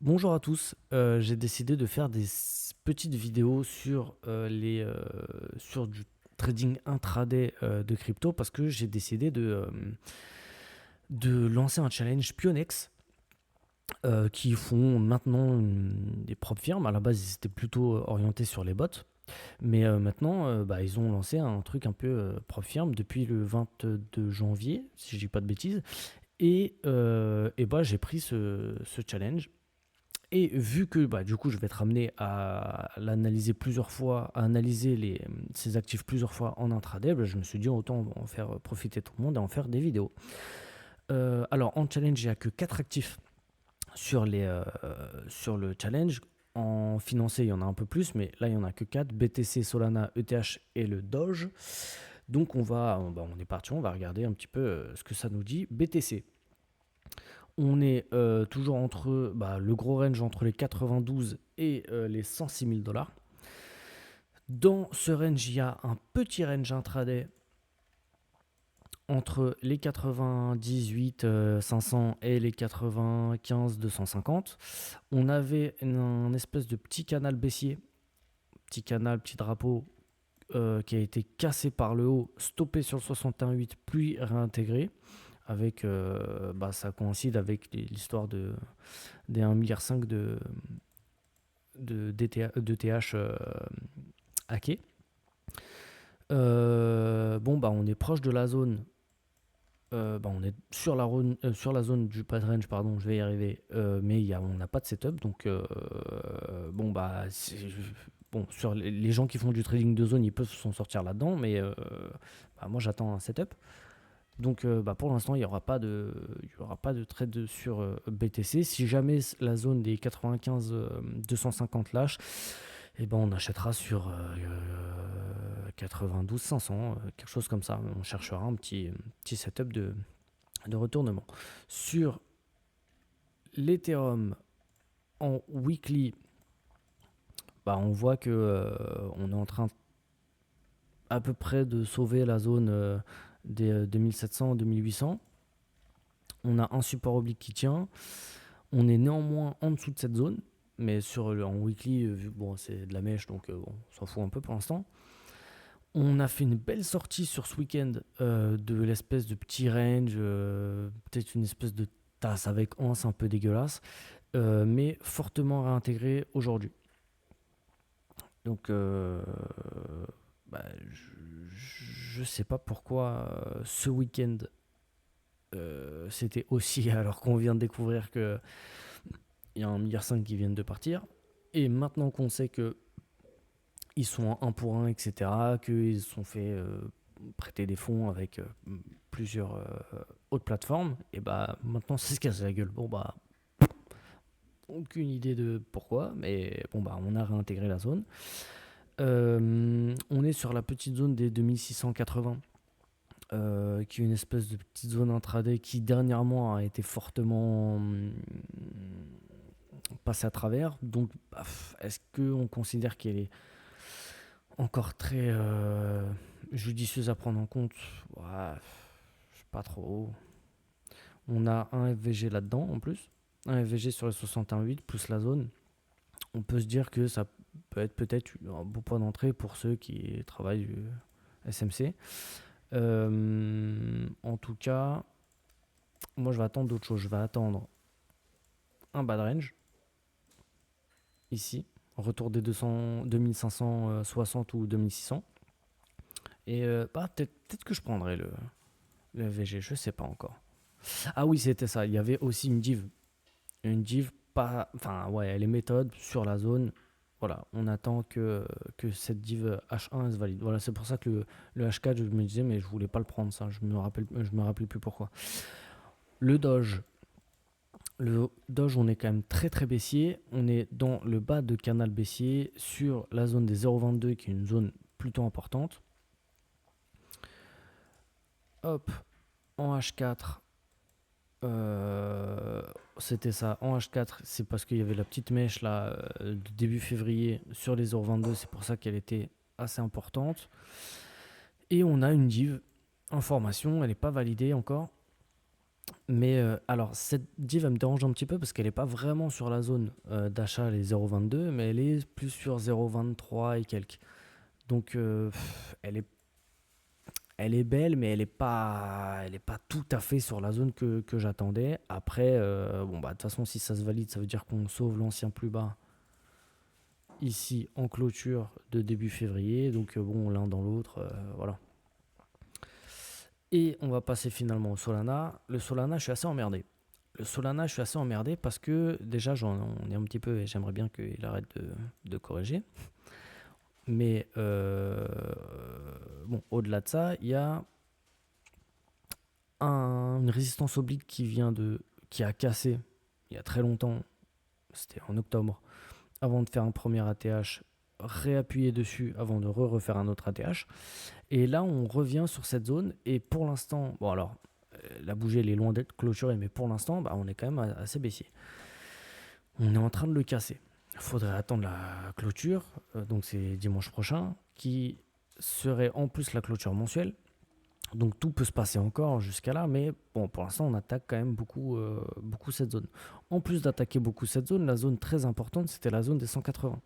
Bonjour à tous, j'ai décidé de faire des petites vidéos sur, sur du trading intraday, de crypto parce que j'ai décidé de lancer un challenge Pionex, qui font maintenant, des propres firmes. À la base, ils étaient plutôt, orientés sur les bots, mais maintenant, bah, ils ont lancé un truc un peu, propre firme depuis le 22 janvier, si je dis pas de bêtises et bah, j'ai pris ce challenge. Et vu que bah, du coup je vais être amené à l'analyser plusieurs fois, à analyser ces actifs plusieurs fois en intraday, bah, je me suis dit autant en faire profiter tout le monde et en faire des vidéos. Alors en challenge, il n'y a que 4 actifs sur le challenge. En financé, il y en a un peu plus, mais là il n'y en a que 4: BTC, Solana, ETH et le Doge. Donc on est parti, on va regarder un petit peu ce que ça nous dit. BTC, on est toujours entre le gros range entre les 92 et les 106 000 dollars. Dans ce range, il y a un petit range intraday entre les 98 500 et les 95 250. On avait un espèce de petit canal baissier, petit canal, petit drapeau, qui a été cassé par le haut, stoppé sur le 61,8, puis réintégré. Avec, ça coïncide avec l'histoire des 1,5 milliard de TH hacké. On est proche de la zone. On est sur la zone du pad range, pardon, je vais y arriver, mais on n'a pas de setup, donc sur les gens qui font du trading de zone, ils peuvent s'en sortir là-dedans, mais moi j'attends un setup. Donc pour l'instant, il y aura pas de trade sur BTC. Si jamais la zone des 95 250 lâche, et ben on achètera sur 92 500, quelque chose comme ça. On cherchera un petit setup de retournement. Sur l'Ethereum en weekly, on voit que on est en train à peu près de sauver la zone des 2700 2800. On a un support oblique qui tient. On est néanmoins en dessous de cette zone, mais en weekly, vu que c'est de la mèche, donc on s'en fout un peu pour l'instant. On a fait une belle sortie sur ce week-end de l'espèce de petit range, peut-être une espèce de tasse avec anse un peu dégueulasse, mais fortement réintégré aujourd'hui. Donc, je sais pas pourquoi ce week-end c'était aussi, alors qu'on vient de découvrir qu'il y a 1,5 milliard qui viennent de partir. Et maintenant qu'on sait que ils sont en 1 pour 1, etc., qu'ils se sont fait prêter des fonds avec plusieurs autres plateformes, et maintenant c'est se casse la gueule. Aucune idée de pourquoi, mais on a réintégré la zone. On est sur la petite zone des 2680, qui est une espèce de petite zone intraday qui dernièrement a été fortement passée à travers. Donc, est-ce qu'on considère qu'elle est encore très judicieuse à prendre en compte? Ouais, je sais pas trop. On a un FVG là-dedans en plus. Un FVG sur les 61,8 plus la zone. On peut se dire que ça peut être peut-être un beau point d'entrée pour ceux qui travaillent du SMC. En tout cas, moi je vais attendre d'autres choses. Je vais attendre un bad range ici, retour des 200, 2560 ou 2600. Et peut-être que je prendrai le FVG, je sais pas encore. Ah oui, c'était ça. Il y avait aussi une div. Une div pas. Enfin, ouais, elle est méthode sur la zone. Voilà, on attend que cette div H1 elle se valide. Voilà, c'est pour ça que le H4, je me disais, mais je voulais pas le prendre, ça. Je me rappelle plus pourquoi. Le Doge. Le Doge, on est quand même très très baissier. On est dans le bas de canal baissier sur la zone des 0,22 qui est une zone plutôt importante. Hop, en H4, c'était ça. En H4, c'est parce qu'il y avait la petite mèche là de début février sur les 0,22. C'est pour ça qu'elle était assez importante. Et on a une div en formation, elle n'est pas validée encore. Mais alors, cette div, elle me dérange un petit peu parce qu'elle n'est pas vraiment sur la zone d'achat, les 0,22, mais elle est plus sur 0,23 et quelques. Donc, elle est belle, mais elle est pas tout à fait sur la zone que j'attendais. Après, bon, bah, de toute façon, si ça se valide, ça veut dire qu'on sauve l'ancien plus bas ici en clôture de début février. Donc, bon, l'un dans l'autre, voilà. Et on va passer finalement au Solana. Le Solana, je suis assez emmerdé. Le Solana, je suis assez emmerdé parce que déjà, on est un petit peu et j'aimerais bien qu'il arrête de corriger. Mais bon, au-delà de ça, il y a une résistance oblique qui a cassé il y a très longtemps. C'était en octobre, avant de faire un premier ATH, réappuyer dessus avant de refaire un autre ATH. Et là, on revient sur cette zone. Et pour l'instant, bon alors, la bougie elle est loin d'être clôturée, mais pour l'instant, bah, on est quand même assez baissier. On est en train de le casser. Il faudrait attendre la clôture, donc c'est dimanche prochain, qui serait en plus la clôture mensuelle. Donc tout peut se passer encore jusqu'à là, mais bon, pour l'instant, on attaque quand même beaucoup cette zone. En plus d'attaquer beaucoup cette zone, la zone très importante, c'était la zone des 180.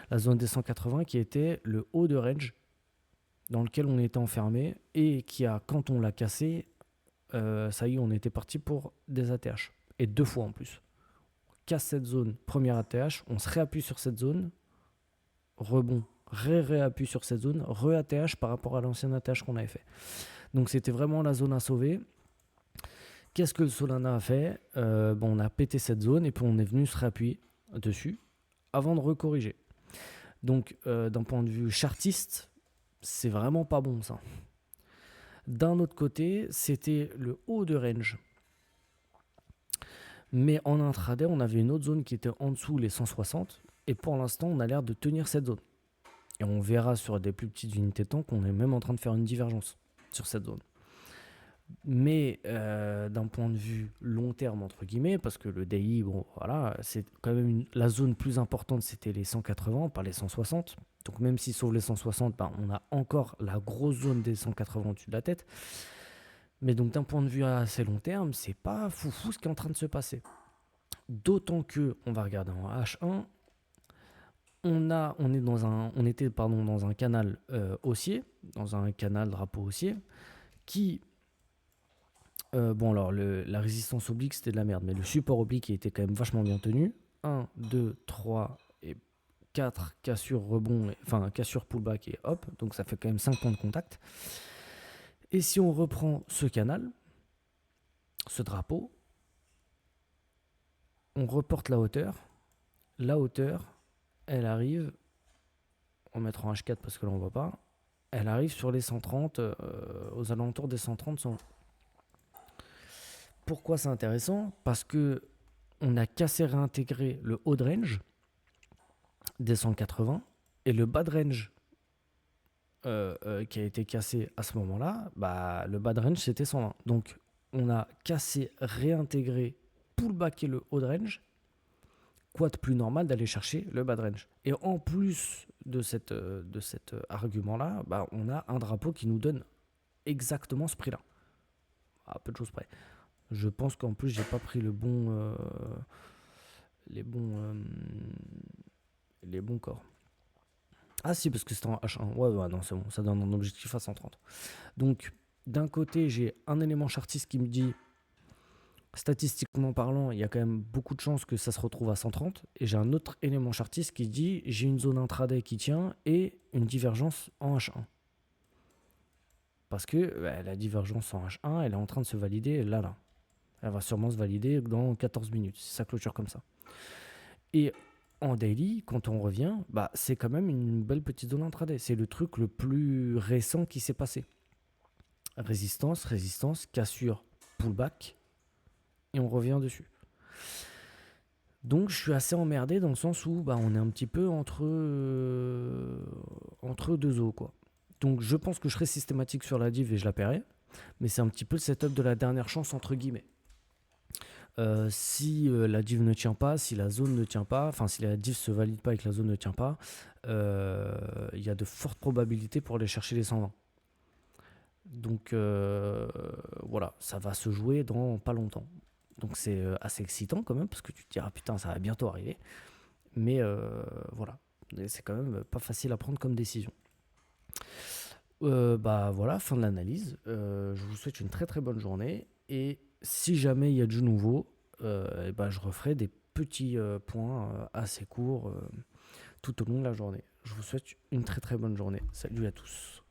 La zone des 180 qui était le haut de range dans lequel on était enfermé et qui a, quand on l'a cassé, ça y est, on était parti pour des ATH. Et 2 fois en plus. On casse cette zone, première ATH, on se réappuie sur cette zone, rebond, réappuie sur cette zone, re-ATH par rapport à l'ancienne ATH qu'on avait fait. Donc c'était vraiment la zone à sauver. Qu'est-ce que le Solana a fait? Bon, on a pété cette zone et puis on est venu se réappuyer dessus avant de recorriger. Donc d'un point de vue chartiste, c'est vraiment pas bon ça. D'un autre côté, c'était le haut de range. Mais en intraday, on avait une autre zone qui était en dessous les 160. Et pour l'instant, on a l'air de tenir cette zone. Et on verra sur des plus petites unités de temps qu'on est même en train de faire une divergence sur cette zone. Mais d'un point de vue long terme, entre guillemets, parce que le daily, bon, voilà, c'est quand même la zone plus importante, c'était les 180, pas les 160. Donc même si sauf les 160, bah, on a encore la grosse zone des 180 au-dessus de la tête. Mais donc d'un point de vue assez long terme, c'est pas foufou ce qui est en train de se passer. D'autant que, on va regarder en H1, on était dans un canal haussier, dans un canal drapeau haussier, qui, bon alors la résistance oblique c'était de la merde, mais le support oblique était quand même vachement bien tenu. 1, 2, 3 et 4 cassures rebond, enfin cassure pullback et hop, donc ça fait quand même 5 points de contact. Et si on reprend ce canal, ce drapeau, on reporte la hauteur, elle arrive, on va mettre en H4 parce que là on voit pas, elle arrive sur les 130, aux alentours des 130, 100. Pourquoi c'est intéressant? Parce que on a cassé réintégré le haut de range des 180 et le bas de range qui a été cassé à ce moment-là, bah, le bas de range c'était 120. Donc on a cassé, réintégré, pullbacké le haut de range. Quoi de plus normal d'aller chercher le bas de range? Et en plus de cet argument-là, bah, on a un drapeau qui nous donne exactement ce prix-là. À peu de choses près. Je pense qu'en plus, j'ai pas pris les bons corps. Ah si, parce que c'était en H1. Ouais, non, c'est bon, ça donne un objectif à 130. Donc, d'un côté, j'ai un élément chartiste qui me dit, statistiquement parlant, il y a quand même beaucoup de chances que ça se retrouve à 130. Et j'ai un autre élément chartiste qui dit, j'ai une zone intraday qui tient et une divergence en H1. Parce que la divergence en H1, elle est en train de se valider là. Elle va sûrement se valider dans 14 minutes, si ça clôture comme ça. Et en daily, quand on revient, bah, c'est quand même une belle petite zone intraday. C'est le truc le plus récent qui s'est passé. Résistance, cassure, pullback, et on revient dessus. Donc je suis assez emmerdé dans le sens où bah, on est un petit peu entre deux eaux, quoi. Donc je pense que je serai systématique sur la div et je la paierai. Mais c'est un petit peu le setup de la dernière chance, entre guillemets. Si la div ne tient pas, si la zone ne tient pas, enfin si la div se valide pas et que la zone ne tient pas, il y a de fortes probabilités pour aller chercher les 120. Donc voilà, ça va se jouer dans pas longtemps. Donc c'est assez excitant quand même, parce que tu te dis, ah putain, ça va bientôt arriver. Mais voilà, et c'est quand même pas facile à prendre comme décision. Bah voilà, fin de l'analyse. Je vous souhaite une très très bonne journée. Et si jamais il y a du nouveau, et bah, je referai des petits points assez courts tout au long de la journée. Je vous souhaite une très très bonne journée. Salut à tous.